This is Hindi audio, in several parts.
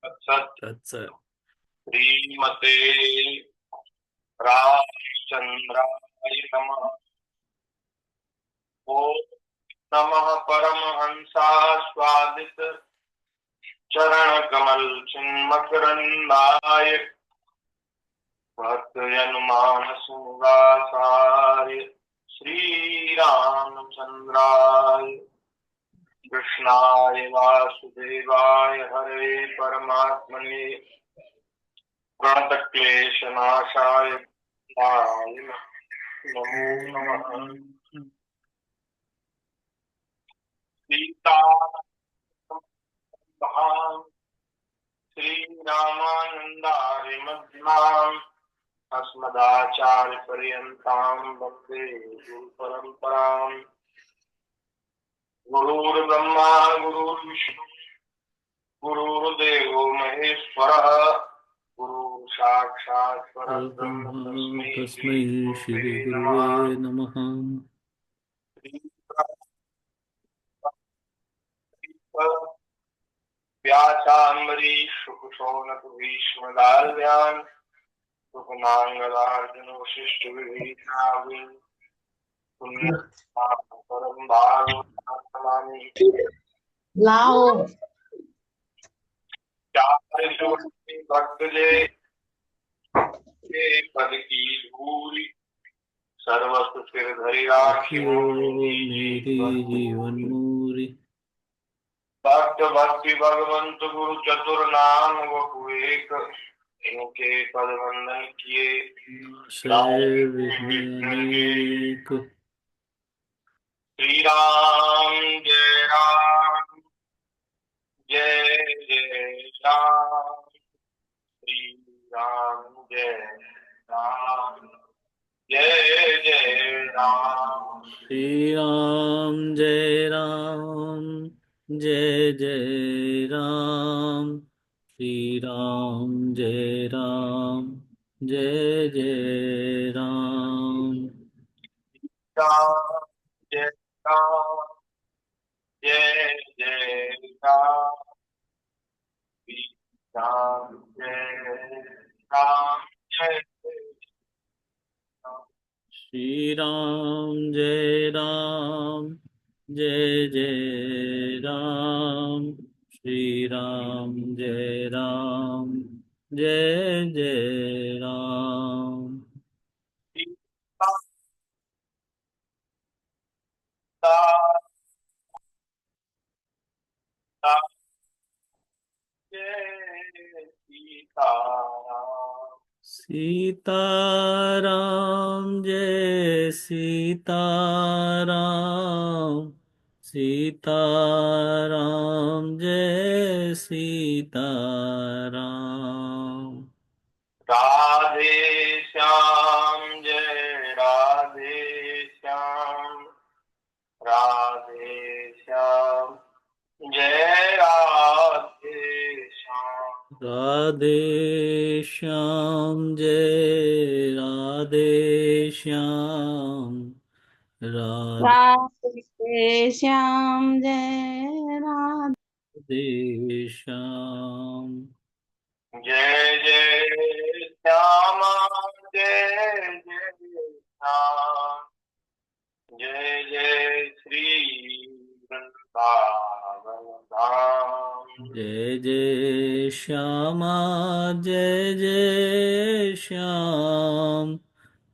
तत्सत्। तत्सत्। श्रीमते रामचंद्राय नमः। ओम नमः परमहंसास्वादित चरण कमल चिन्मकरंदाय भक्तजनमानसोदासाय श्री रामचंद्राय कृष्णाय वासुदेवाय हरे परमात्मने प्रणतक्लेशनाशाय नमो नमः। सीता श्री रामानंदाय मध्यमाम् अस्मदाचार्य पर्यन्तां वन्दे गुरु परम्पराम्। गुरुर्ब्रह्मा गुरुर्विष्णु गुरुर्देवो महेश्वरः गुरु साक्षात् परब्रह्म परब्रह्म तस्मै श्री तस्मै गुरुवे श्री गुरुवे नमः। नमः। व्यासाम्बरीष सुकुशोनक भीष्मदाल्व्यान् सुखमांगलार्जुन वशिष्ठ विभीषणाविन् परम भागवतानि लाओ चार भक्त जय पद की धूल सर्वस्व सिर धरि राखियो मेरी जीवन मूरी। भक्त भक्ति भगवंत गुरु चतुर नाम वपु एक इनके पद वंदन किए नाशय विघ्न अनेक। श्री राम जय राम जय जय राम। श्री राम जय राम जय जय राम। श्री राम जय राम जय जय राम। श्री राम जय राम जय जय राम। राम जय राम जय जय राम। श्री राम जय राम जय राम। श्री राम जय राम जय जय राम। श्री राम जय राम जय जय राम। सीता जय सीताराम। सीताराम जय सीताराम। सीताराम जय सीताराम। राधे श्याम जय राधे श्याम। राधे श्याम जय राधे श्याम। राधे श्याम जय राधे श्याम। राधे राधे श्याम जय राधे श्याम। जय जय श्यामा जय जय श्याम। जय जय श्री वृंदावन धाम। जय जय श्यामा जय जय श्याम।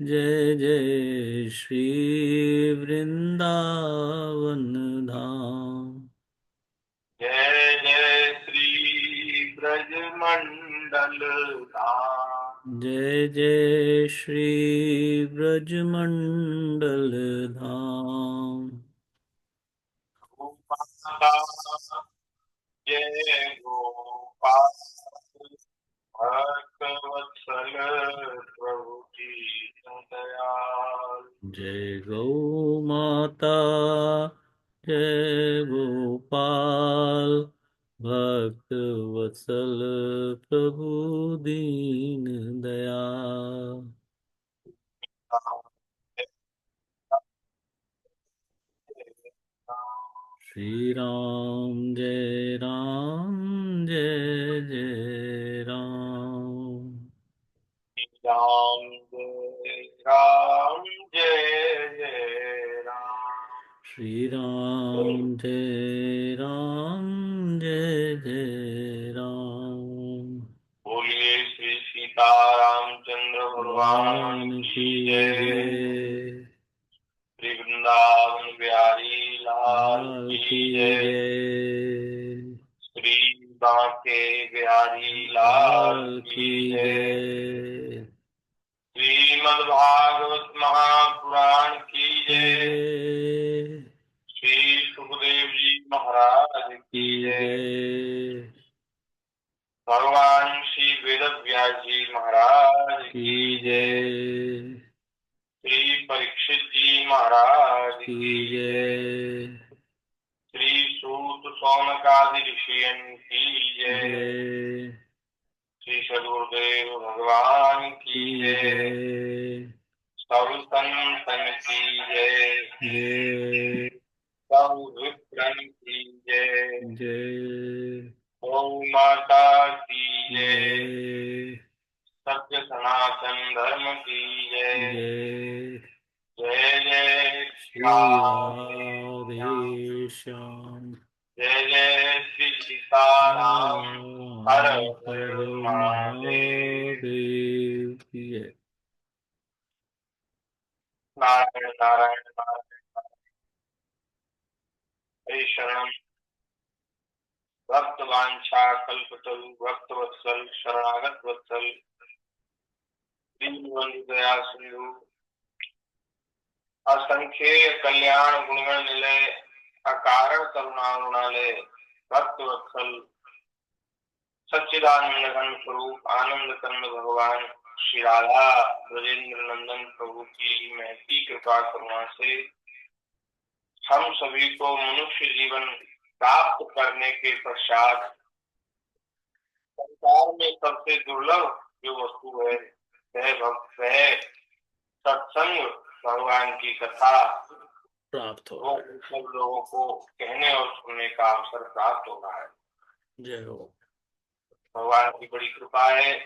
जय जय श्री वृंदावन धाम। जय जय श्री ब्रजमंडल धाम। जय जय श्री ब्रजमंडल धाम। गोपाल जय गोपाल भक्तवत्सल प्रभु दीन दयाल। जय गौ माता जय गोपाल भक्त वत्सल प्रभु दीन दयाल। श्री राम जय राम जय जय जय राम। बोलिए श्री सीतारामचंद्र भगवान भगवान की की जय। जय। श्री वृंदावन बिहारी लाल लाल की की जय। जय। श्री बांके बिहारी लाल लाल की की जय। जय। श्रीमद्भागवत महापुराण की की जय। जय। श्री सुखदेव जी महाराज की की जय। जय। भगवान श्री वेद व्यास जी महाराज की की जय। जय। श्री परीक्षित जी महाराज की की जय। जय। श्री सूत सौनकादि ऋषियन की जय। जय। श्री सदगुरुदेव भगवान की की जय। जय। सब संतन की जय। जय। सब विप्रन की जय। जय। गौ माता की जय। जय। सत्य सनातन धर्म की जय। जय। जय जय श्री श्री राधे राधे श्याम। जय जय श्री सीताराम। हर राम हर हर महादेव। महादेव की जय। नारायण नारायण नारायण। हरे शरणम। भक्त वांछा कल्पतरु भक्त वत्सल शरणागत वत्सल दीनबंधु दया सिंधु असंख्य कल्याण गुणगण निलय अकारण करुणारुणालय भक्त वत्सल सच्चिदानंद घन स्वरूप आनंद कंद भगवान श्री राधा ब्रजेंद्र नंदन प्रभु की महती कृपा करुणा से हम सभी को मनुष्य जीवन प्राप्त करने के पश्चात संसार में सबसे दुर्लभ जो वस्तु है वह सत्संग भगवान की कथा प्राप्त हो वो सब लोगों को कहने और सुनने का अवसर प्राप्त हो रहा है। जय हो। भगवान की बड़ी कृपा है।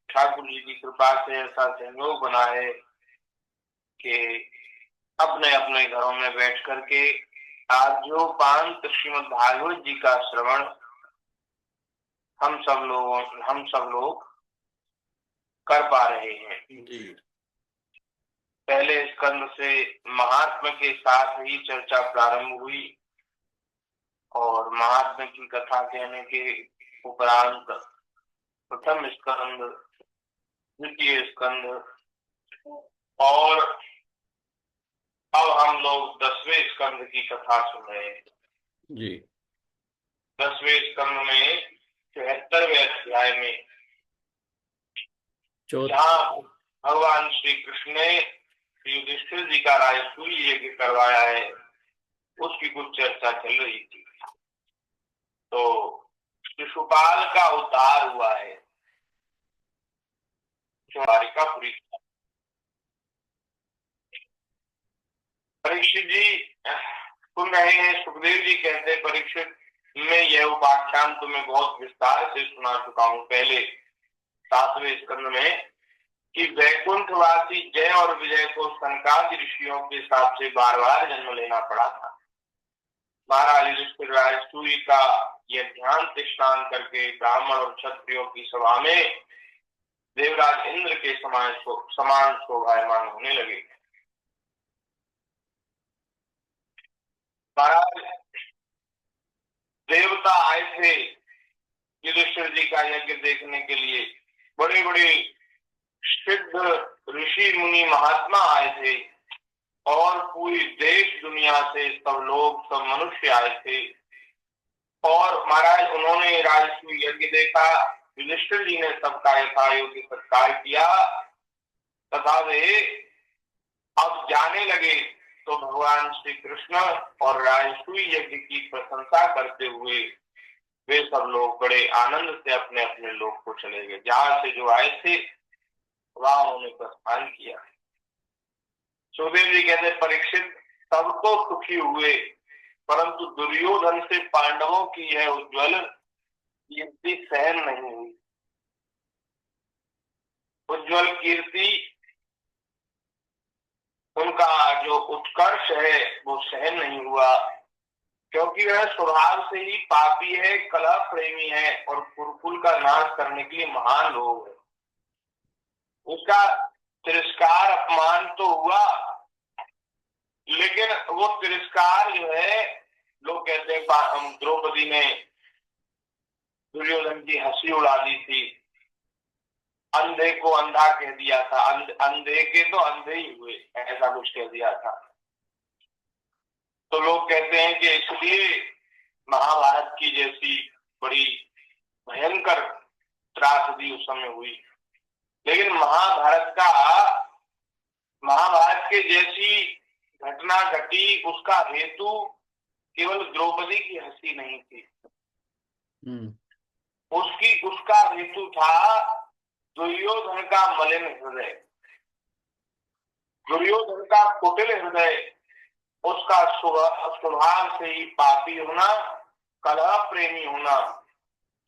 ठाकुर जी की कृपा से ऐसा संयोग बना है कि अपने अपने घरों में बैठ करके आज जो पांच श्रीमद् भागवत जी का श्रवण हम सब लोग कर पा रहे हैं। जी। पहले स्कंद से महात्मा के साथ ही चर्चा प्रारंभ हुई और महात्मा की कथा कहने के उपरांत प्रथम स्कंद द्वितीय स्कंद और अब हम लोग 10वें स्कंद की कथा सुन रहे हैं। जी। 10वें स्कंद में 74वें अध्याय में जहाँ भगवान श्री कृष्ण ने युधिष्ठिर जी का राजसूय यज्ञ करवाया है उसकी कुछ चर्चा चल रही थी। तो शिशुपाल का उद्धार हुआ है जो द्वारिकापुरी। परीक्षित जी सुन रहे हैं। सुखदेव जी कहते परीक्षित मैं यह उपाख्यान तुम्हें बहुत विस्तार से सुना चुका हूँ पहले 7वें स्कंद में कि वैकुंठवासी जय और विजय को सनकादि ऋषियों के हिसाब से बार बार जन्म लेना पड़ा था। महाराज युधिष्ठिर राजसूय का यह ध्यान स्नान करके ब्राह्मण और क्षत्रियों की सभा में देवराज इंद्र के समान शोभायमान होने लगे। महाराज देवता आए थे युधिष्ठिर जी का यज्ञ देखने के लिए। बड़े बड़े सिद्ध ऋषि मुनि महात्मा आए थे और पूरी देश दुनिया से सब लोग सब मनुष्य आए थे और महाराज उन्होंने राजसूय यज्ञ देखा। युधिष्ठिर जी ने सबका यथायोग्य सत्कार किया तथा वे अब जाने लगे तो भगवान श्री कृष्ण और राजसूय यज्ञ की प्रशंसा करते हुए वे सब लोग बड़े आनंद से अपने अपने लोक को चले गए। जहां से जो आए थे वहां उन्होंने प्रस्थान किया। सुखदेव जी कहते परीक्षित सब तो सुखी हुए परंतु दुर्योधन से पांडवों की यह उज्ज्वल कीर्ति सहन नहीं हुई। उज्ज्वल कीर्ति उनका जो उत्कर्ष है वो सहन नहीं हुआ। क्योंकि वह स्वभाव से ही पापी है, कलह प्रेमी है और कुल का नाश करने के लिए महान लोग है। उसका तिरस्कार अपमान तो हुआ, लेकिन वो तिरस्कार जो है, लोग कहते हैं द्रौपदी ने दुर्योधन की हंसी उड़ा दी थी, अंधे को अंधा कह दिया था, अंधे के तो अंधे ही हुए, ऐसा कुछ कह दिया था। तो लोग कहते हैं कि इसलिए महाभारत की जैसी बड़ी भयंकर त्रासदी उस समय हुई। लेकिन महाभारत के जैसी घटना घटी, उसका हेतु केवल द्रौपदी की हंसी नहीं थी, उसका हेतु था दुर्योधन का मलिन हृदय, दुर्योधन का कुटिल हृदय, उसका स्वभाव से ही पापी होना, कलह प्रेमी होना,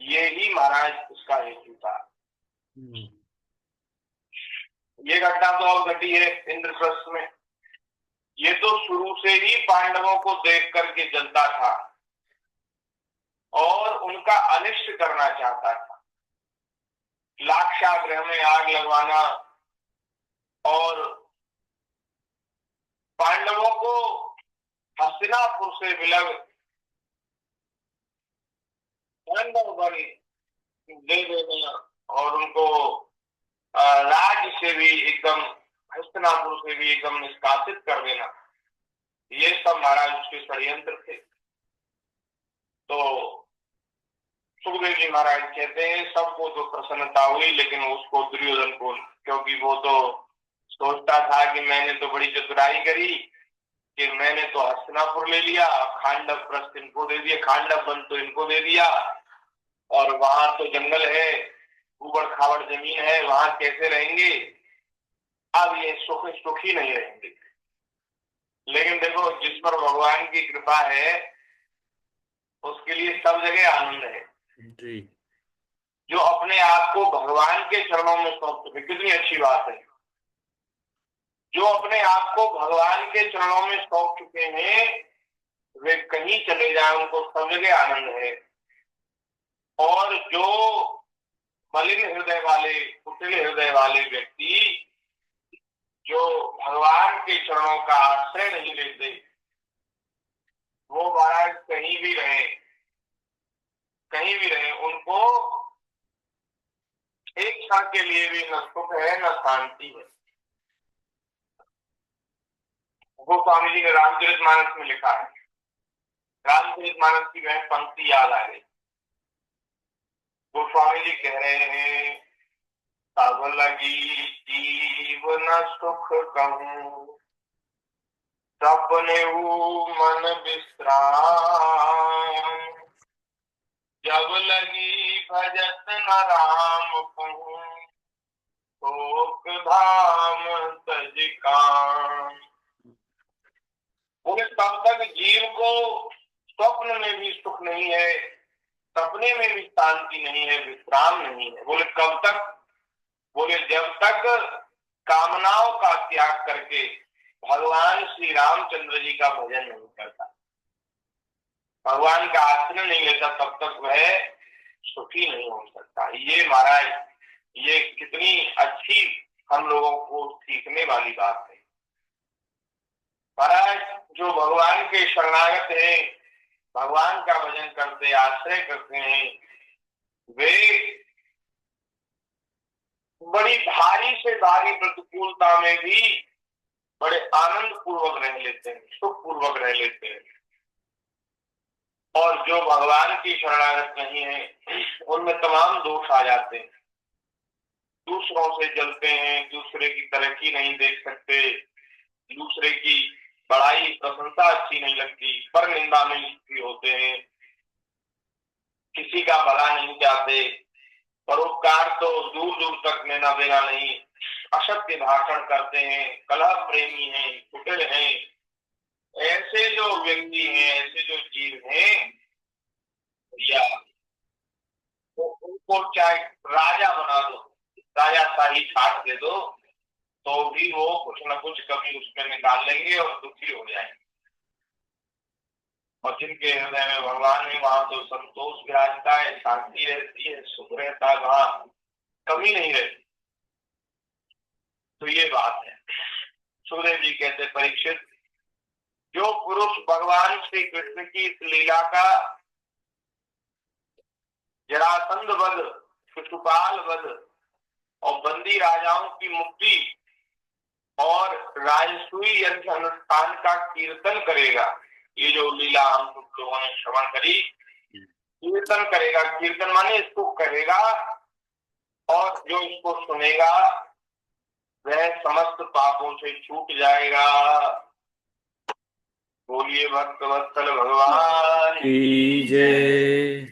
ये ही महाराज उसका हेतु था। ये घटना तो अब घटी है इंद्रप्रस्थ में। ये तो शुरू से ही पांडवों को देख करके जलता था और उनका अनिष्ट करना चाहता था। लाक्षागृह में आग लगवाना और पांडवों को हस्तिनापुर से विलग पांडव वन दे देना और उनको राज्य से भी एकदम, हस्तिनापुर से भी एकदम निष्कासित कर देना, ये सब महाराज उसके षड्यंत्र थे। तो सुखदेव जी महाराज कहते हैं सबको तो प्रसन्नता हुई, लेकिन उसको दुर्योधन को, क्योंकि वो तो सोचता था कि मैंने तो बड़ी चतुराई करी कि मैंने तो हस्तिनापुर ले लिया, खांडव प्रस्थ इनको दे दिया, खांडव वन तो इनको दे दिया, और वहां तो जंगल है, ऊबड़ खाबड़ जमीन है, वहां कैसे रहेंगे, अब ये सुखी नहीं रहेंगे। लेकिन देखो, जिस पर भगवान की कृपा है उसके लिए सब जगह आनंद है जी। जो अपने आप को भगवान के चरणों में सौंप चुके। कितनी अच्छी बात है, जो अपने आप को भगवान के चरणों में सौंप चुके हैं वे कहीं चले जाए उनको सब जगह आनंद है। और जो मलिन हृदय वाले, कुटिल हृदय वाले व्यक्ति जो भगवान के चरणों का आश्रय नहीं लेते, वो महाराज कहीं भी रहे उनको एक क्षण के लिए भी न सुख है न शांति है। वो स्वामी जी ने रामचरितमानस में लिखा है, रामचरितमानस की वह पंक्ति याद आ गई। वो स्वामी जी कह रहे हैं, तब लगी जीवन सुख कहूं, सपने मन विश्राम, जब लगी भजत न राम कहूं, शोक धाम तज काम। बोले तब तक जीव को स्वप्न में भी सुख नहीं है, सपने में भी शांति नहीं है, विश्राम नहीं है। बोले कब तक? बोले जब तक कामनाओं का त्याग करके भगवान श्री रामचंद्र जी का भजन नहीं करता, भगवान का आश्रय नहीं लेता, तब तक वह सुखी नहीं हो सकता। ये महाराज, ये कितनी अच्छी हम लोगों को सीखने वाली बात है। महाराज जो भगवान के शरणागत हैं, भगवान का भजन करते, आश्रय करते हैं, वे बड़ी भारी से भारी प्रतिकूलता में भी बड़े आनंद पूर्वक रह लेते हैं, सुख पूर्वक रह लेते हैं। और जो भगवान की शरणागत नहीं है उनमें तमाम दोष आ जाते हैं, दूसरों से जलते हैं, दूसरे की तरक्की नहीं देख सकते, दूसरे की बड़ाई प्रशंसा अच्छी नहीं लगती, पर निंदा में लिप्त होते हैं, किसी का भला नहीं चाहते, परोपकार तो दूर दूर तक लेना देना नहीं, असत्य भाषण करते हैं, कलह प्रेमी हैं, कुटिल हैं। ऐसे जो व्यक्ति हैं, ऐसे जो जीव हैं, या तो उनको चाहे राजा बना दो, राजा शाही छाट दे दो, तो भी वो कुछ न कुछ कभी उसमें निकाल लेंगे और दुखी हो जाएंगे। और जिनके हृदय में भगवान है वहां तो संतोष विराजता है, शांति रहती है, सुख रहता है, वहां कमी नहीं रहती। तो ये बात है। सुखदेव जी कहते परीक्षित, जो पुरुष भगवान श्री कृष्ण की इस लीला का जरासंध वध, शिशुपाल वध और बंदी राजाओं की मुक्ति और राजसूय यज्ञ अनुष्ठान का कीर्तन करेगा, ये जो लीला हम लोगों ने श्रवण करी, कीर्तन करेगा, कीर्तन माने इसको करेगा, और जो इसको सुनेगा वह समस्त पापों से छूट जाएगा। बोलिए भक्त वत्सल भगवान की जय।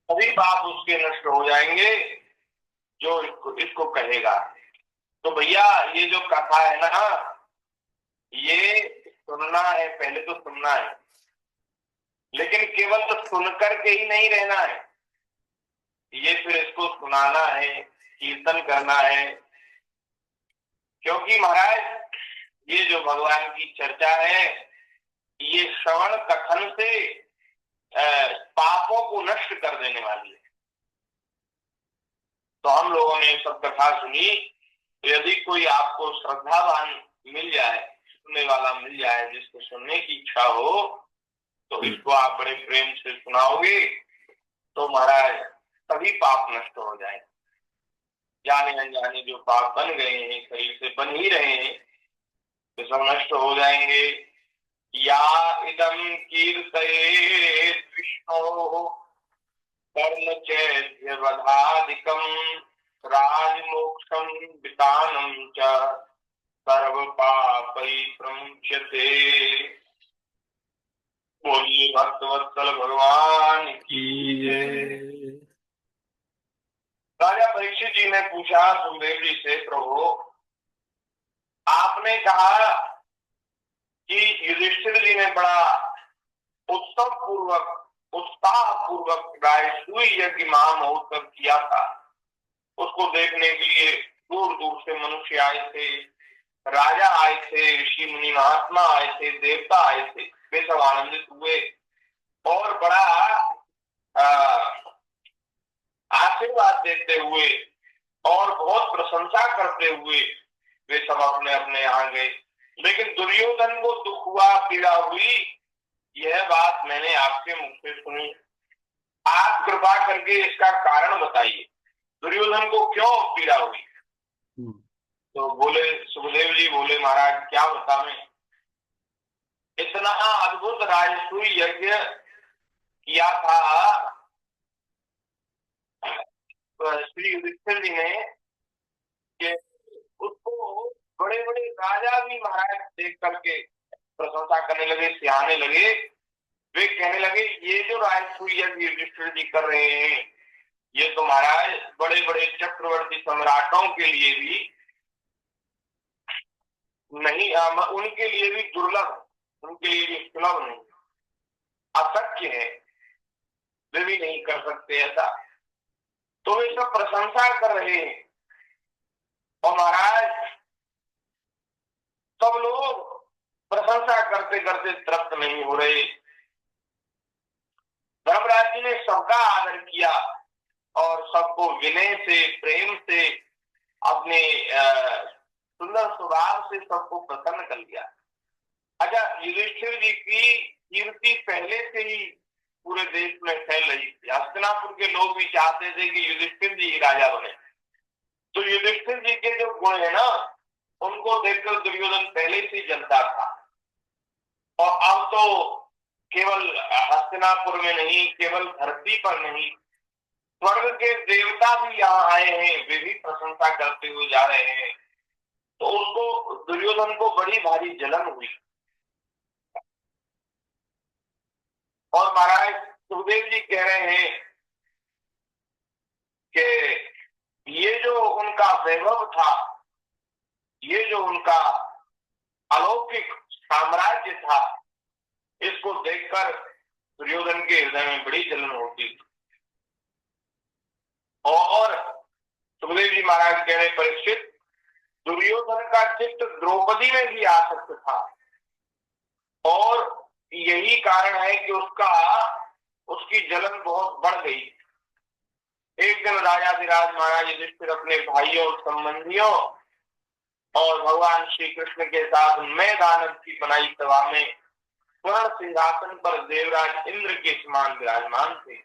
सभी पाप उसके नष्ट हो जाएंगे जो इसको कहेगा। तो भैया ये जो कथा है ना, ये सुनना है, पहले तो सुनना है, लेकिन केवल तो सुनकर के ही नहीं रहना है, ये फिर इसको सुनाना है, कीर्तन करना है। क्योंकि महाराज ये जो भगवान की चर्चा है, ये श्रवण कथन से पापों को नष्ट कर देने वाली है। तो हम लोगों ने सब कथा सुनी, यदि कोई आपको श्रद्धावान मिल जाए, सुनने वाला मिल जाए, जिसको सुनने की इच्छा हो, तो इसको आप बड़े प्रेम से सुनाओगे तो महाराज सभी पाप नष्ट हो जाए। जाने अनजाने जो पाप बन गए हैं, शरीर से बन ही रहे हैं, तो सब नष्ट हो जाएंगे। या इदम कीर्तयेत् विष्णो कर्म चैद्य वधादिकम राजमोक्षम वितानम च सर्व पापै प्रमुच्यते। बोलिए भक्त वत्सल भगवान की जय। राजा परीक्षित जी ने पूछा सुखदेव जी से, प्रभु आपने कहा कि युधिष्ठिर जी ने बड़ा उत्सव पूर्वक, उत्साह पूर्वक राजसूय यज्ञ महामहोत्सव किया था, उसको देखने के लिए दूर दूर से मनुष्य आए थे, राजा आए थे, ऋषि मुनि महात्मा आए थे, देवता आए थे, वे सब आनंदित हुए और बड़ा आशीर्वाद देते हुए और बहुत प्रशंसा करते हुए वे सब अपने अपने यहाँ गए। लेकिन दुर्योधन को दुख हुआ, पीड़ा हुई, यह बात मैंने आपके मुख से सुनी। आप कृपा करके इसका कारण बताइए, दुर्योधन को क्यों पीड़ा हुई? तो बोले, सुखदेव जी बोले, महाराज क्या बतावें, इतना अद्भुत राजसूय यज्ञ किया था श्री युधिष्ठिर जी ने कि उसको बड़े बड़े राजा भी महाराज देख करके प्रशंसा करने लगे, सिहाने लगे। वे कहने लगे ये जो राजसूय यज्ञ युधिष्ठिर जी कर रहे हैं, ये तो महाराज बड़े बड़े चक्रवर्ती सम्राटों के लिए भी नहीं, उनके लिए भी दुर्लभ, उनके लिए भी सुलभ नहीं, अशक्य है, वे भी नहीं कर सकते ऐसा। तो वे सब प्रशंसा कर रहे हैं और महाराज सब लोग प्रशंसा करते करते तृप्त नहीं हो रहे। धर्मराज जी ने सबका आदर किया और सबको विनय से, प्रेम से, अपने सुंदर स्वभाव से सबको प्रसन्न कर लिया। अच्छा, युधिष्ठिर जी की कीर्ति पहले से ही पूरे देश में फैल रही थी। हस्तिनापुर के लोग भी चाहते थे कि युधिष्ठिर जी ही राजा बने। तो युधिष्ठिर जी के जो गुण है ना, उनको देखकर दुर्योधन पहले से जलता था। और अब तो केवल हस्तिनापुर में नहीं, केवल धरती पर नहीं, स्वर्ग के देवता भी यहाँ आए हैं, वे भी प्रशंसा करते हुए जा रहे हैं। तो उसको, दुर्योधन को बड़ी भारी जलन हुई। और महाराज सुखदेव जी कह रहे हैं कि ये जो उनका वैभव था, ये जो उनका अलौकिक साम्राज्य था, इसको देखकर दुर्योधन के हृदय में बड़ी जलन होती थी। और सुखदेव जी महाराज कह रहे, परीक्षित, दुर्योधन का चित्त द्रौपदी में भी आसक्त था और यही कारण है कि उसकी जलन बहुत बढ़ गई। एक दिन राजाधिराज महाराज युधिष्ठिर अपने भाइयों, संबंधियों और भगवान श्री कृष्ण के साथ मैदानव की बनाई सभा में स्वर्ण सिंहासन पर देवराज इंद्र के समान विराजमान थे।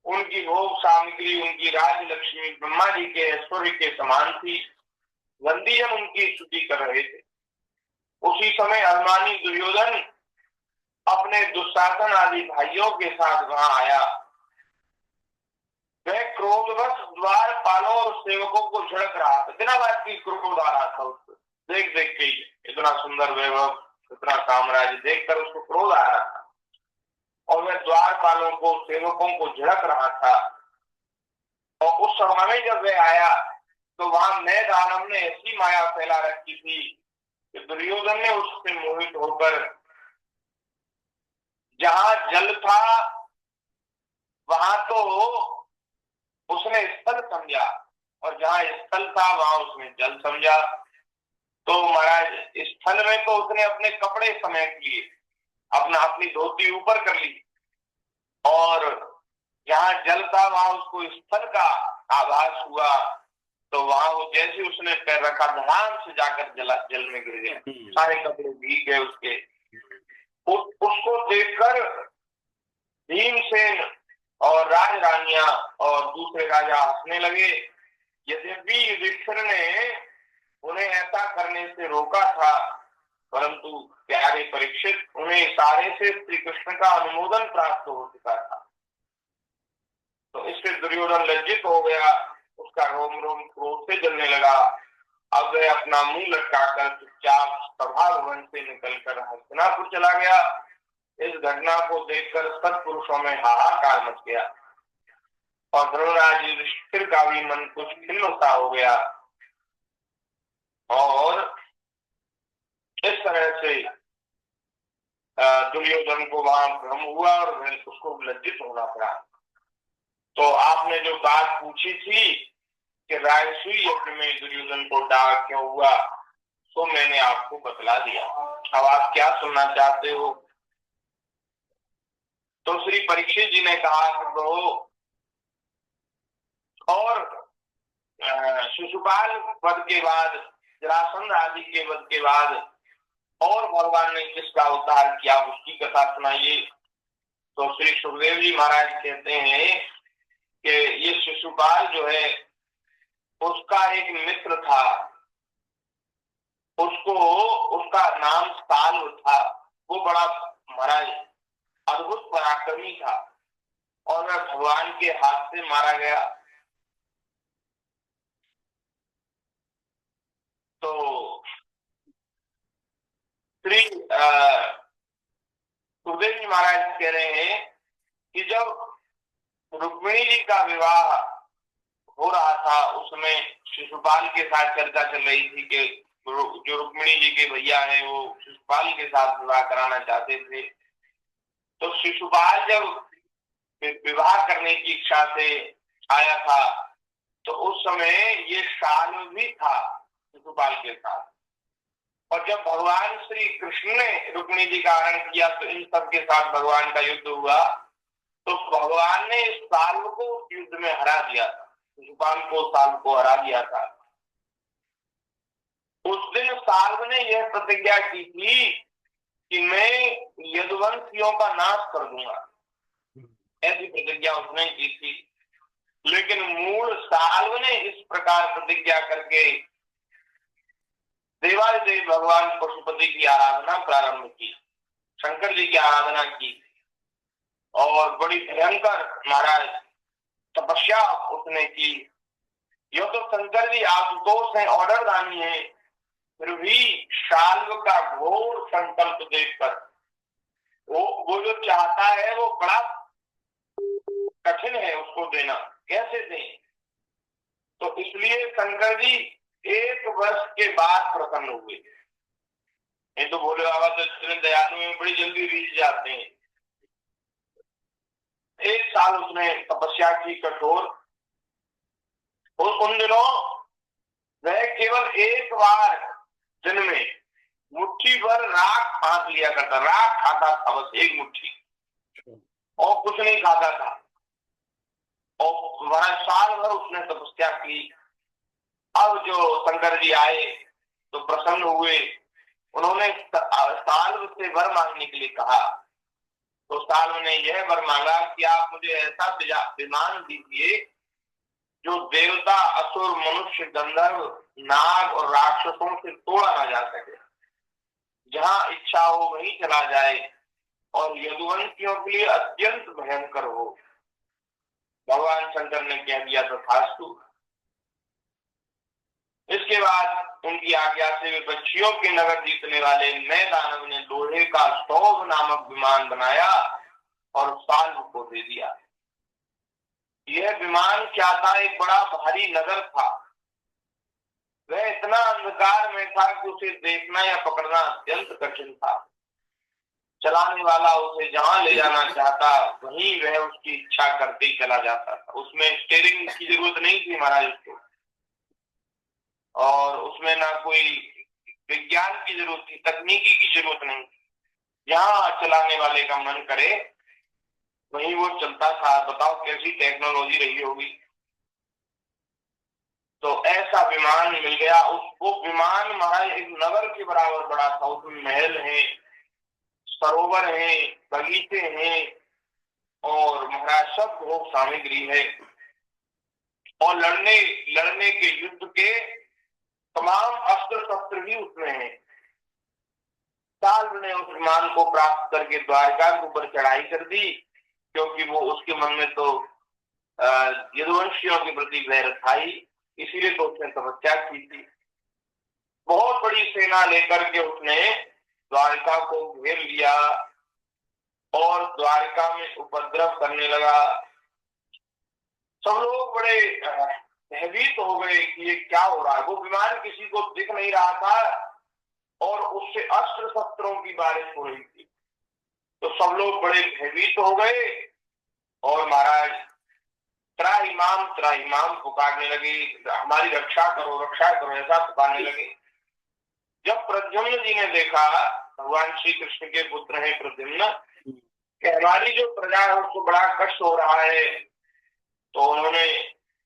उनकी भोग सामग्री, उनकी राजलक्ष्मी ब्रह्मा जी के ऐश्वर्य के समान थी। वंदीजन उनकी स्तुति कर रहे थे। उसी समय अभिमानी दुर्योधन अपने दुशासन आदि भाइयों के साथ वहां आया। वह क्रोधवश द्वारपालों और सेवकों को झड़क रहा था। बिना बात की क्रोध आ रहा था उसको देख देख के। इतना सुंदर वैभव, इतना साम्राज्य देखकर उसको क्रोध आ रहा था और वह द्वारपालों को, सेवकों को झड़क रहा था। और उस समय में जब वह आया तो वहां नए दानव ने ऐसी माया फैला रखी थी कि दुर्योधन ने उससे मोहित होकर जहां जल था वहां तो उसने स्थल समझा, और जहां स्थल था वहां उसने जल समझा। तो महाराज स्थल में तो उसने अपने कपड़े समेट लिए, अपनी धोती ऊपर कर ली, और जहां जल था वहां उसको स्थल का आभास हुआ। तो वहां वो जैसे उसने पैर रखा, धड़ाम से जाकर जल में गिर गया। सारे कपड़े भीग गए उसके। उसको देखकर भीमसेन और राजरानियां और दूसरे राजा हंसने लगे। यद्यपि युधिष्ठिर ने उन्हें ऐसा करने से रोका था, परंतु प्यारे परीक्षित, उन्हें इशारे से श्री कृष्ण का अनुमोदन प्राप्त हो चुका था। तो इससे दुर्योधन लज्जित हो गया, उसका रोम रोम क्रोध से जलने लगा। अब वह अपना मुंह लटकाकर चुपचाप सभा भवन से निकलकर हस्तिनापुर चला गया। इस घटना को देखकर सत्पुरुषों में हाहाकार मच गया और धर्मराज युधिष्ठिर का भी मन कुछ खिन्न सा हो गया। और इस तरह से दुर्योधन को वहां भ्रम हुआ और उसको लज्जित होना पड़ा। तो आपने जो बात पूछी थी कि राजसूय यज्ञ में दुर्योधन को डाक क्यों हुआ, तो मैंने आपको बतला दिया। अब आप क्या सुनना चाहते हो? तो श्री परीक्षित जी ने कहा तो और शिशुपाल वध के बाद, जरासंध आदि के वध के बाद और भगवान ने किसका अवतार किया उसकी कथा सुनाइए। तो श्री सुखदेव जी महाराज कहते हैं कि ये शिशुपाल जो है उसका एक मित्र था, उसका नाम साल्व था। वो बड़ा महाराज अद्भुत पराक्रमी था और वह भगवान के हाथ से मारा गया। तो श्री सुखदेव जी महाराज कह रहे हैं कि जब रुक्मिणी जी का विवाह हो रहा था उसमें शिशुपाल के साथ चर्चा चल रही थी कि जो रुक्मिणी जी के भैया हैं वो शिशुपाल के साथ विवाह कराना चाहते थे। तो शिशुपाल जब विवाह करने की इच्छा से आया था तो उस समय ये साल्व भी था शिशुपाल के साथ। और जब भगवान श्री कृष्ण ने रुक्मिणी जी का हरण किया तो इन सब के साथ भगवान का युद्ध हुआ। तो भगवान ने इस साल्व को युद्ध में हरा दिया था, शिशुपाल को साल्व को हरा दिया था। उस दिन साल्व ने यह प्रतिज्ञा की थी कि मैं यदुवंशियों का नाश कर दूंगा, ऐसी प्रतिज्ञा उसने की थी। लेकिन मूल साल्व ने इस प्रकार प्रतिज्ञा करके देवादिदेव भगवान पशुपति की आराधना प्रारंभ की, शंकर जी की आराधना की और बड़ी भयंकर महाराज तपस्या उसने की। यो तो शंकर जी आशुतोष है, ऑर्डर दानी है, फिर भी साल्व का घोर संकल्प देखकर वो जो चाहता है वो बड़ा कठिन है उसको देना, कैसे दें। तो इसलिए शंकर जी 1 वर्ष के बाद प्रसन्न हुए। ये तो भोले बाबा तो इतने दयालु में बड़ी जल्दी रीझ जाते हैं। 1 साल उसने तपस्या की कठोर, और उन दिनों वह केवल 1 बार दिन में मुट्ठी भर राख हाथ लिया करता, राख खाता था बस एक मुट्ठी, और कुछ नहीं खाता था। और वहां साल भर उसने तपस्या की। अब जो शंकर जी आए तो प्रसन्न हुए, उन्होंने साल से वर मांगने के लिए कहा। तो साल ने यह वर मांगा कि आप मुझे ऐसा विमान दीजिए जो देवता, असुर, मनुष्य, गंधर्व, नाग और राक्षसों से तोड़ा ना जा सके, जहां इच्छा हो वहीं चला जाए और यदुवंशियों के लिए अत्यंत भयंकर हो। भगवान शंकर ने कह दिया तथास्तु। इसके बाद उनकी आज्ञा से विपक्षियों के नगर जीतने वाले नए दानव ने लोहे का सौभ नामक विमान बनाया और साल्व को दे दिया। यह विमान क्या था? एक बड़ा भारी नगर था। वह इतना अंधकार में था कि उसे देखना या पकड़ना अत्यंत कठिन था। चलाने वाला उसे जहां ले जाना चाहता वहीं वह उसकी इच्छा करते ही चला जाता था। उसमें स्टीयरिंग की जरूरत नहीं थी महाराज उसको, और उसमें ना कोई विज्ञान की जरूरत थी, तकनीकी की जरूरत नहीं थी। जहां चलाने वाले का मन करे वहीं वो चलता था। बताओ कैसी टेक्नोलॉजी रही होगी। तो ऐसा विमान मिल गया। उसको विमान महाराज एक नगर के बराबर बड़ा था। उसमें महल है, सरोवर है, बगीचे हैं और महाराज सब भोग सामग्री है, और लड़ने के युद्ध के तमाम अस्त्र शस्त्र भी उसमें है। साल ने उस विमान को प्राप्त करके द्वारका के ऊपर चढ़ाई कर दी, क्योंकि वो उसके मन में तो यदुवंशियों के प्रति वैर था ही, इसीलिए तो उसने तपस्या की थी। बहुत बड़ी सेना लेकर के उसने द्वारका को घेर लिया और द्वारका में उपद्रव करने लगा। सब लोग बड़े भयभीत हो गए कि ये क्या हो रहा है। वो विमान किसी को दिख नहीं रहा था और उससे अस्त्र शस्त्रों की बारिश हो रही थी। तो सब लोग बड़े भयभीत हो गए और महाराज त्राहिमाम पुकारने लगे, हमारी रक्षा करो, ऐसा पुकारने लगे। जब प्रद्युम्न जी ने देखा, भगवान श्री कृष्ण के पुत्र हैं प्रद्युम्न, कि हमारी जो प्रजा है उसको बड़ा कष्ट हो रहा है, तो उन्होंने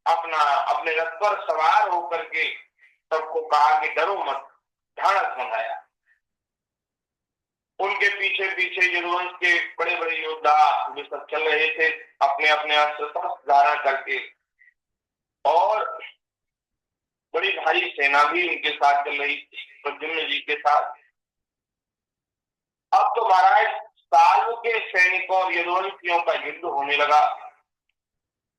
अपने रथ पर सवार होकर के सबको कहा कि डरो मत, ढाढ़स बंधाया। उनके पीछे पीछे यदुवंश के बड़े बड़े योद्धा वे सब चल रहे थे, अपने अपने अस्त्र शस्त्र धारण करके, और बड़ी भारी सेना भी उनके साथ चल रही थी, प्रद्युम्न जी के साथ। अब तो महाराज साल के सैनिकों और यदुवंशियों का युद्ध होने लगा।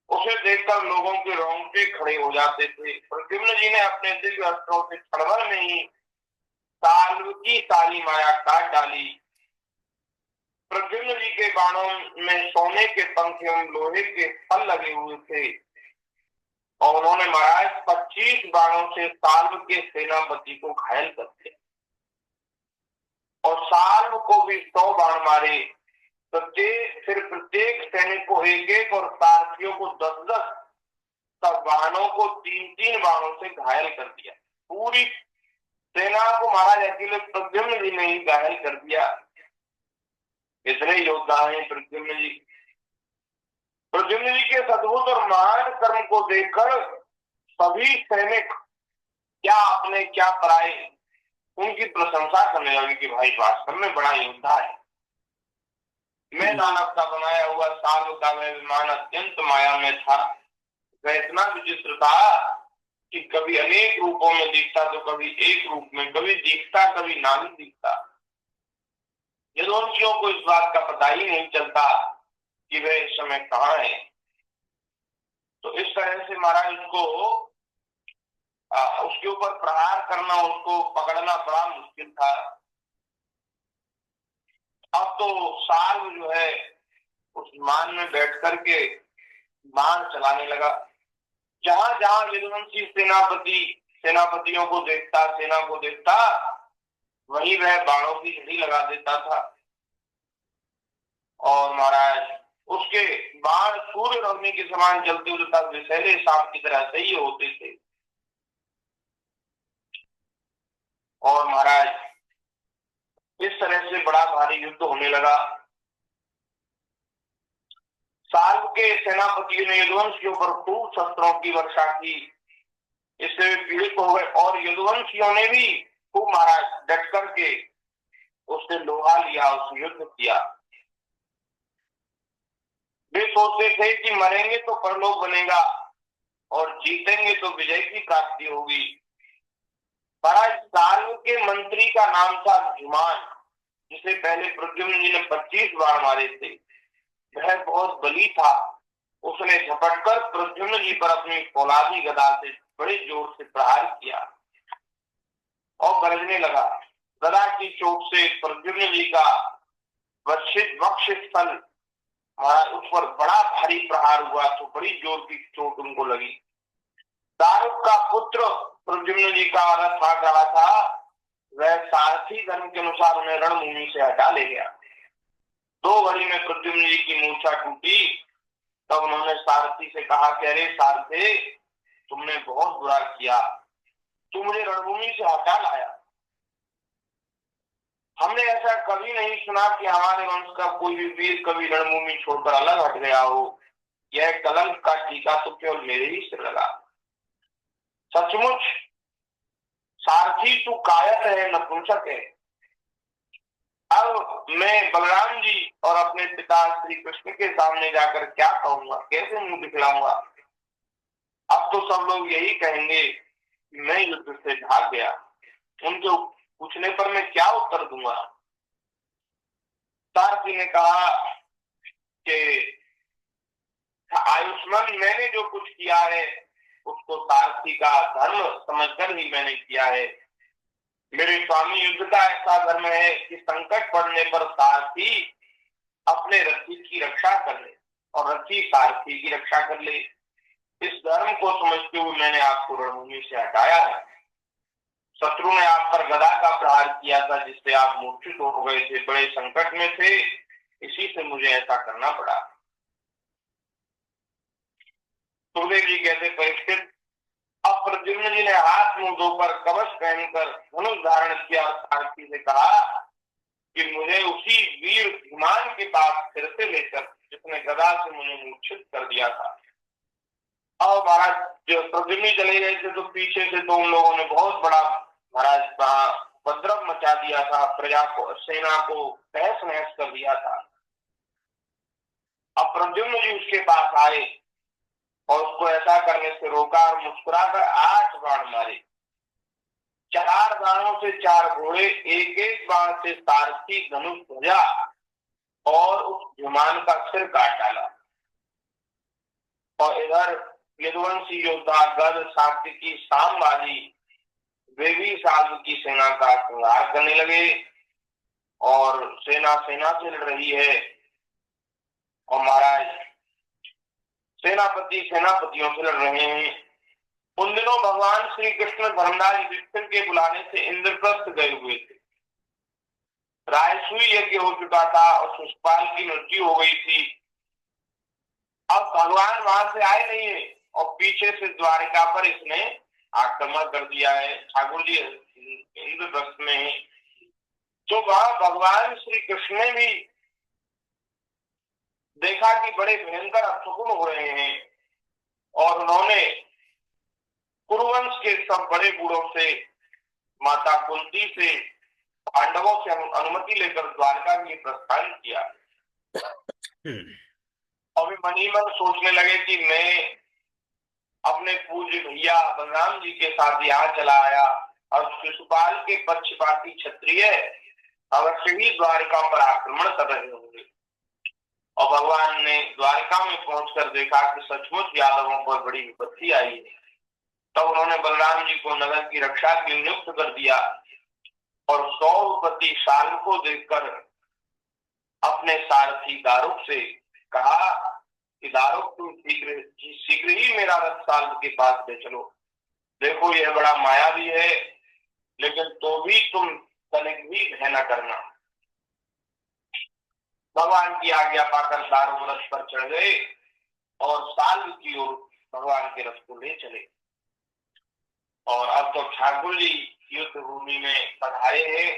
उसे देखकर लोगों के रोंगटे खड़े हो जाते थे। प्रद्युम्न जी ने अपने दिव्य अस्त्रों से क्षणभर में ही साल की काली माया काट डाली। प्रद्युम्न जी के बाणों में सोने के पंख एवं लोहे के फल लगे हुए थे, और उन्होंने महाराज 25 बाणों से साल्व के सेनापति को घायल कर दिया, और साल्व को भी 100 बाण मारे। प्रत्येक सैनिक को एक एक और सारथियों को 10-10, तब बाणों को 3-3 बाणों से घायल कर दिया। पूरी सेना को महाराज अकेले प्रद्युम्न जी ने ही घायल कर दिया। इतने योद्धा हैं प्रद्युम्न जी। प्रद्युम्न जी के सद्भुत और महान कर्म को देखकर सभी सैनिक, क्या अपने क्या पराए, उनकी प्रशंसा करने लगे कि भाई वास्तव में बड़ा योद्धा है। मैं दानव का बनाया हुआ साल का वह विमान अत्यंत माया में था। वह इतना विचित्र था कि कभी अनेक रूपों में दिखता तो कभी एक रूप में, कभी दिखता कभी ना भी दिखता। यदुवंशियों को इस बात का पता ही नहीं चलता कि वह इस समय कहाँ है। तो इस तरह से महाराज उसके ऊपर प्रहार करना, उसको पकड़ना बड़ा मुश्किल था। अब तो साल जो है उस विमान में बैठ करके बाण चलाने लगा। जहां जहां यदुवंशी सेनापतियों को देखता, सेना को देखता, वहीं वह बाणों की झड़ी लगा देता था। और महाराज उसके बाण सूर्य रोशनी के समान जलते उड़ता विषैले सांप की तरह सही होते थे। और महाराज इस तरह से बड़ा भारी युद्ध होने लगा। साल्व के सेनापतियों ने यदुवंशियों पर खूब शस्त्रों की वर्षा की, इससे वे पीड़ित हो गए और यदुवंशियों ने भी खूब महाराज डट करके उससे लोहा लिया, उससे युद्ध किया। वे सोचते थे कि मरेंगे तो परलोक बनेगा और जीतेंगे तो विजय की प्राप्ति होगी। महाराज साल्व के मंत्री का नाम था धीमान, जिसे पहले प्रद्युम्न जी ने 25 बाण मारे थे। वह बहुत बली था। उसने झपटकर प्रद्युम्न जी पर अपनी फौलादी गदा से बड़े जोर से प्रहार किया और गरजने लगा। गदा की चोट से प्रद्युम्न जी का वर्षित वक्ष स्थल उस पर बड़ा भारी प्रहार हुआ तो बड़ी जोर की चोट उनको लगी। दारुक का पुत्र प्रद्युम्न जी का रथ आ रहा था, वह सारथी धर्म के अनुसार उन्हें रणभूमि से हटा ले गया। 2 घड़ी में प्रद्युम्न जी की मूर्छा टूटी। तब उन्होंने सारथी से कहा कि अरे सारथे, तुमने बहुत बुरा किया, तू मुझे रणभूमि से हटा लाया। हमने ऐसा कभी नहीं सुना कि हमारे वंश का कोई भी वीर कभी रणभूमि छोड़कर अलग हट गया हो। यह कलंक का टीका तो केवल मेरे ही सिर लगा। सचमुच सारथी तू कायर है, नपुंसक है। अब मैं बलराम जी और अपने पिता श्री कृष्ण के सामने जाकर क्या कहूंगा, कैसे मुंह दिखलाऊंगा? अब तो सब लोग यही कहेंगे कि मैं युद्ध से भाग गया। उनके पूछने पर मैं क्या उत्तर दूंगा? सारथी ने कहा कि आयुष्मान, मैंने जो कुछ किया है उसको सारथी का धर्म समझकर ही मैंने किया है। मेरे स्वामी युद्ध का ऐसा धर्म है कि संकट पड़ने पर सारथी अपने रथी की रक्षा कर ले और रथी सारथी की रक्षा कर ले। इस धर्म को समझते हुए मैंने आपको रणभूमि से हटाया है। शत्रु ने आप पर गदा का प्रहार किया था, जिससे आप मूर्छित हो गए थे, बड़े संकट में थे, इसी से मुझे ऐसा करना पड़ा। सुखदेव जी कहते, परीक्षित, अब प्रद्युम्न जी ने हाथ मुंह धोकर कवच पहनकर धनुष धारण किया और सारथी से कहा कि मुझे उसी वीर धीमान के पास फिर से लेकर, जिसने गदा से मुझे मूर्छित कर दिया था। अब महाराज जो प्रद्युम्न चले गए थे तो पीछे से तो उन लोगों ने बहुत बड़ा महाराज का उपद्रव मचा दिया था, प्रजा को, सेना को तहस नहस कर दिया था। अब प्रद्युम्न जी उसके पास आए और उसको ऐसा करने से रोका और मुस्कुराकर 8 बाण मारे। 4 बाणों से 4 घोड़े, एक एक बाण से सारथी धनुष ध्वजा और उस विमान का सिर काट डाला। और इधर यदुवंशी योद्धा गद, सात्विकी, सामवादी वे भी साल्व की सेना का संहार करने लगे और सेना से लड़ रही है। और महाराज सेनापति सेनापतियों से लड़ रहे हैं। उन दिनों भगवान श्री कृष्ण धर्मराज युधिष्ठिर के बुलाने से इंद्रप्रस्थ गए हुए थे। राजसूय यज्ञ हो चुका था और शिशुपाल की मृत्यु हो गई थी। अब भगवान वहां से आए नहीं है और पीछे से द्वारिका पर इसने आक्रमण कर दिया है। ठाकुर जी इंद्रप्रस्थ में है। तो वहां भगवान श्री कृष्ण ने भी देखा कि बड़े भयंकर अपशकुन हो रहे हैं और उन्होंने कुरुवंश के सब बड़े बूढ़ों से, माता कुंती से, पांडवों से अनुमति लेकर द्वारका के लिए प्रस्थान किया। और वे मन ही मन सोचने लगे कि मैं अपने पूज्य भैया बलराम जी के साथ यहाँ चला आया और शिशुपाल के पक्षपाती क्षत्रिय अवश्य ही द्वारका पर आक्रमण कर रहे होंगे। और भगवान ने द्वारका में पहुंचकर देखा कि सचमुच यादवों पर बड़ी विपत्ति आई है। तब उन्होंने बलराम जी को नगर की रक्षा के लिए नियुक्त कर दिया और 100 साल को देखकर अपने सारथी दारुक से कहा कि दारुक, तुम शीघ्र ही मेरा रथ साल्व के पास ले चलो। देखो यह बड़ा मायावी है, लेकिन तो भी तुम तनिक भी भय न करना। भगवान की आज्ञा पाकर दारुक रथ पर चढ़ गए और साल्व की ओर भगवान के रथ को ले चले। और अब तो ठाकुर जी युद्ध भूमि में पधारे हैं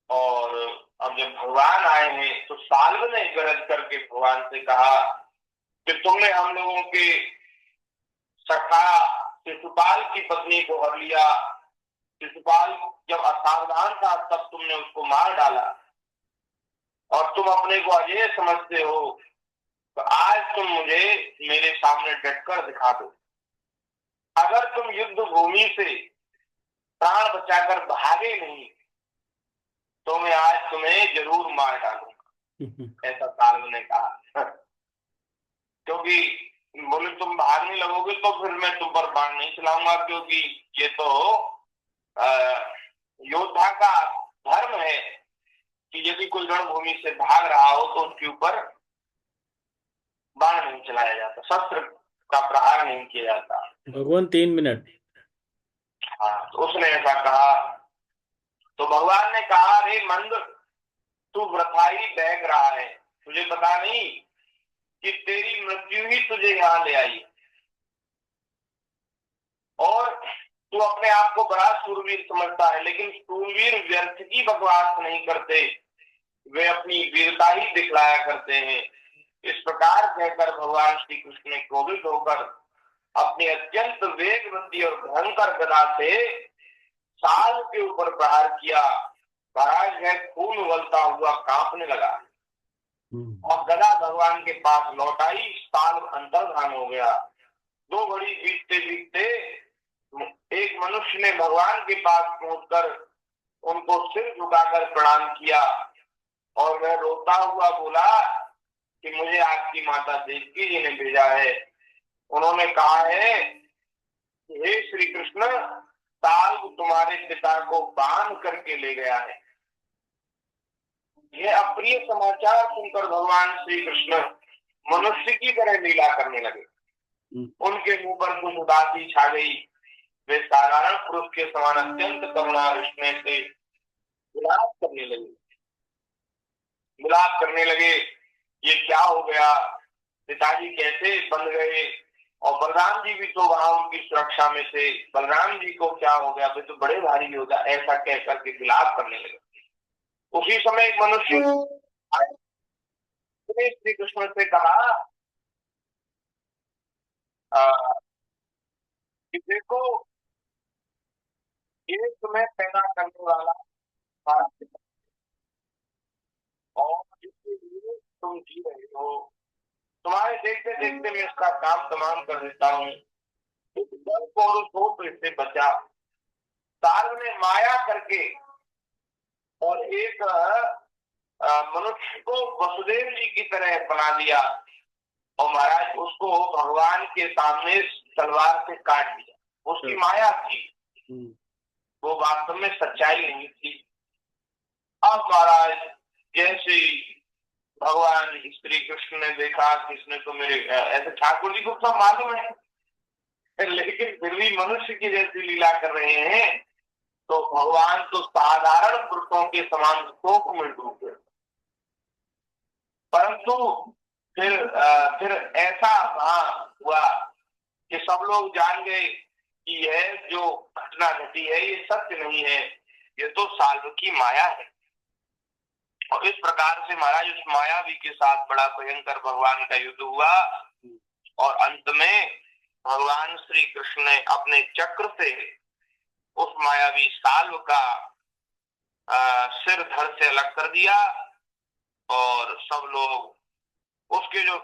और अब जब भगवान आए हैं तो साल्व ने गरज करके भगवान से कहा कि तुमने हम लोगों के सखा शिशुपाल की पत्नी को हर लिया। शिशुपाल जब असावधान था तब तुमने उसको मार डाला और तुम अपने को अजय समझते हो, तो आज तुम मुझे मेरे सामने डटकर दिखा दो। अगर तुम युद्ध भूमि से प्राण बचाकर भागे नहीं तो मैं आज तुम्हें जरूर मार डालूंगा, ऐसा साल्व ने कहा। क्योंकि बोले तुम भागने लगोगे तो फिर मैं तुम पर बाण नहीं चलाऊंगा, क्योंकि ये तो योद्धा का धर्म है कि यदि कोई रणभूमि से भाग रहा हो तो उसके ऊपर बाण नहीं चलाया जाता, शस्त्र का प्रहार नहीं किया जाता। भगवान 3 मिनट। हाँ, तो उसने ऐसा कहा तो भगवान ने कहा, अरे मंद, तू व्रथाई बहक रहा है, तुझे पता नहीं कि तेरी मृत्यु ही तुझे यहाँ ले आई, और तू अपने आप को बड़ा सूरवीर समझता है, लेकिन सूरवीर व्यर्थ की बकवास नहीं करते, वे अपनी वीरता ही दिखलाया करते हैं। इस प्रकार कहकर भगवान श्री कृष्ण ने क्रोधित होकर अपनी अत्यंत वेगवती और भयंकर गदा से साल के ऊपर प्रहार किया। महाराज है खून उबलता हुआ कांपने लगा और गदा भगवान के पास लौट आई, साल अंतर्धान हो गया। 2 घड़ी बीतते बीतते एक मनुष्य ने भगवान के पास पहुंचकर उनको सिर झुकाकर प्रणाम किया और वह रोता हुआ बोला कि मुझे आपकी माता देवकी जी ने भेजा है। उन्होंने कहा है कि हे श्री कृष्ण, साल तुम्हारे पिता को बांध करके ले गया है। यह अप्रिय समाचार सुनकर भगवान श्री कृष्ण मनुष्य की तरह लीला करने लगे। उनके मुंह पर कुछ उदासी छा गई। वे साधारण पुरुष के समान अत्यंत करुणा स्नेह से विलाप करने लगे। ये क्या हो गया, पिताजी कैसे बन गए, और बलराम जी भी तो वहां उनकी सुरक्षा में थे, बलराम जी को क्या हो गया, वे तो बड़े भारी योद्धा, ऐसा कह करके विलाप करने लगे। उसी समय एक मनुष्य श्री कृष्ण से कहा कि देखो, ये तुम्हें पैदा करने वाला हमारा पिता, और जिसके लिए तुम जी रहे हो, तुम्हारे देखते देखते मैं इसका काम तमाम कर देता हूँ। तो इससे बचा। साल ने माया करके और एक मनुष्य को वसुदेव जी की तरह बना लिया और महाराज उसको भगवान के सामने तलवार से काट दिया। उसकी माया थी, वो वास्तव में सच्चाई नहीं थी। अब महाराज जैसे भगवान श्री कृष्ण ने देखा कि इसने तो मेरे, ऐसे ठाकुर जी को सब मालूम है, लेकिन फिर भी मनुष्य की जैसी लीला कर रहे हैं, तो भगवान तो साधारण पुरुषों के समान शोक में डूब गए। परंतु फिर ऐसा हुआ कि सब लोग जान गए कि यह जो घटना घटी है ये सत्य नहीं है, ये तो साल्व की माया है। और इस प्रकार से महाराज उस मायावी के साथ बड़ा भयंकर भगवान का युद्ध हुआ और अंत में भगवान श्री कृष्ण ने अपने चक्र से उस मायावी साल्व का सिर धड़ से अलग कर दिया और सब लोग उसके जो